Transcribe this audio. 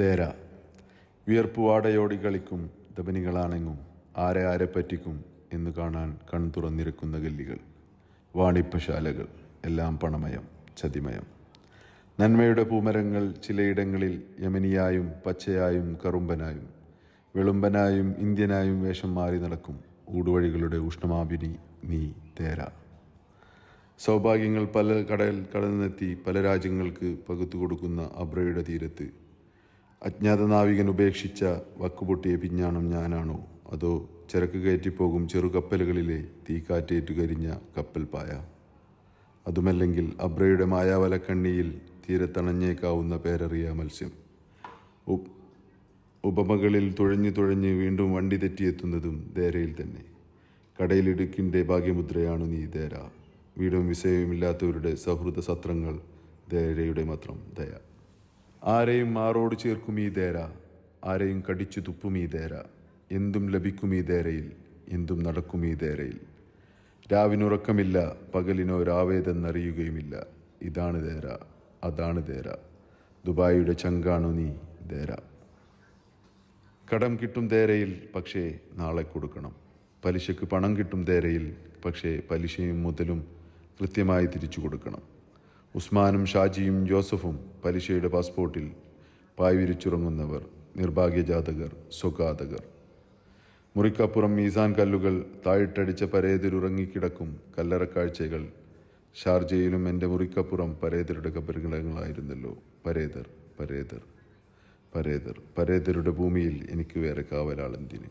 ദേര വിയർപ്പുവാടയോടി കളിക്കും ധപനികളാണെങ്ങും ആരെ ആരെ പറ്റിക്കും എന്ന് കാണാൻ കൺതുറന്നിരിക്കുന്ന ഗല്ലികൾ, വാണിപ്പശാലകൾ, എല്ലാം പണമയം, ചതിമയം. നന്മയുടെ പൂമരങ്ങൾ ചിലയിടങ്ങളിൽ യമനിയായും പച്ചയായും കറുമ്പനായും വെളുമ്പനായും ഇന്ത്യനായും വേഷം മാറി നടക്കും ഊടുവഴികളുടെ ഉഷ്ണമാപിനി നീ ദേര. സൗഭാഗ്യങ്ങൾ പല കടന്നെത്തി പല രാജ്യങ്ങൾക്ക് പകുത്തു കൊടുക്കുന്ന അബ്രയുടെ തീരത്ത് അജ്ഞാത നാവികൻ ഉപേക്ഷിച്ച വക്കുപൊട്ടിയ പിഞ്ഞാണം ഞാനാണോ, അതോ ചരക്ക് കയറ്റിപ്പോകും ചെറുകപ്പലുകളിലെ തീക്കാറ്റേറ്റു കരിഞ്ഞ കപ്പൽ പായ? അതുമല്ലെങ്കിൽ അബ്രയുടെ മായാവലക്കണ്ണിയിൽ തീരത്തണഞ്ഞേക്കാവുന്ന പേരറിയ മത്സ്യം. ഉപമകളിൽ തുഴഞ്ഞു തുഴഞ്ഞ് വീണ്ടും വണ്ടി തെറ്റിയെത്തുന്നതും ദേരയിൽ തന്നെ. കടയിലിടുക്കിൻ്റെ ഭാഗ്യമുദ്രയാണു നീ ദേര. വീടും വിസയവുമില്ലാത്തവരുടെ സൗഹൃദ സത്രങ്ങൾ ദേരയുടെ മാത്രം ദയ. ആരെയും മാറോട് ചേർക്കും ഈ ദേര, ആരെയും കടിച്ചു തുപ്പും ഈ ദേര. എന്തും ലഭിക്കും ഈ ദേരയിൽ, എന്തും നടക്കും ഈ ദേരയിൽ. രാവിനുറക്കമില്ല, പകലിനോ രാവേതെന്നറിയുകയുമില്ല. ഇതാണ് ദേര, അതാണ് ദേര. ദുബായിയുടെ ചങ്കാണു നീ ദേര. കടം കിട്ടും ദേരയിൽ, പക്ഷേ നാളെ കൊടുക്കണം. പലിശക്ക് പണം കിട്ടും ദേരയിൽ, പക്ഷേ പലിശയും മുതലും കൃത്യമായി തിരിച്ചു കൊടുക്കണം. ഉസ്മാനും ഷാജിയും ജോസഫും പലിശയുടെ പാസ്പോർട്ടിൽ പായ്വിരിച്ചുറങ്ങുന്നവർ, നിർഭാഗ്യജാതകർ, സ്വഘാതകർ. മുറിക്കപ്പുറം മീസാൻ കല്ലുകൾ, താഴിട്ടടിച്ച പരേതരുറങ്ങിക്കിടക്കും കല്ലറക്കാഴ്ചകൾ. ഷാർജയിലും എൻ്റെ മുറിക്കപ്പുറം പരേതരുടെ കബറുകളായിരുന്നല്ലോ. പരേതർ, പരേതർ, പരേതർ. പരേതരുടെ ഭൂമിയിൽ എനിക്ക് വേറെ കാവലാളെന്തിന്?